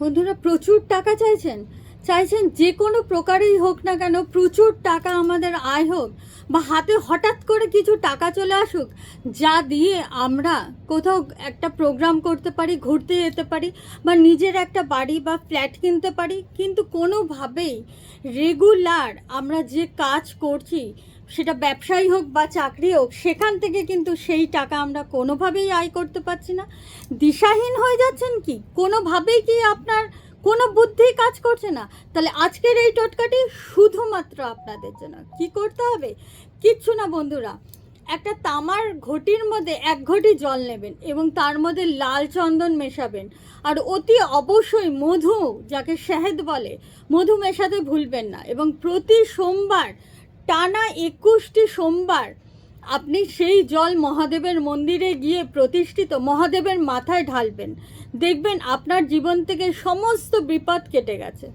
বন্ধুরা, প্রচুর টাকা চাইছেন যে কোনো প্রকারেই হোক না কেন, প্রচুর টাকা আমাদের আয় হোক বা হাতে হঠাৎ করে কিছু টাকা চলে আসুক, যা দিয়ে আমরা কোথাও একটা প্রোগ্রাম করতে পারি, ঘুরতে যেতে পারি বা নিজের একটা বাড়ি বা ফ্ল্যাট কিনতে পারি। কিন্তু কোনোভাবেই রেগুলার আমরা যে কাজ করছি, সেটা ব্যবসায়ী হোক বা চাকরি হোক, সেখান থেকে কিন্তু সেই টাকা আমরা কোনোভাবেই আয় করতে পারছি না। দিশাহীন হয়ে যাচ্ছেন কি? কোনোভাবেই কি আপনার কোনো বুদ্ধি কাজ করছে না? তাহলে আজকের এই টোটকাটি শুধুমাত্র আপনাদের জন্য। কি করতে হবে? কিচ্ছু না বন্ধুরা, একটা তামার ঘটির মধ্যে 1 ঘটি জল নেবেন এবং তার মধ্যে লাল চন্দন মেশাবেন, আর অতি অবশ্যই মধু, যাকে শহদ বলে, মধু মেশাতে ভুলবেন না। এবং প্রতি সোমবার, টানা 21টি সোমবার আপনি সেই জল মহাদেবের মন্দিরে গিয়ে প্রতিষ্ঠিত মহাদেবের মাথায় ঢালবেন। দেখবেন আপনার জীবন থেকে সমস্ত বিপদ কেটে গেছে।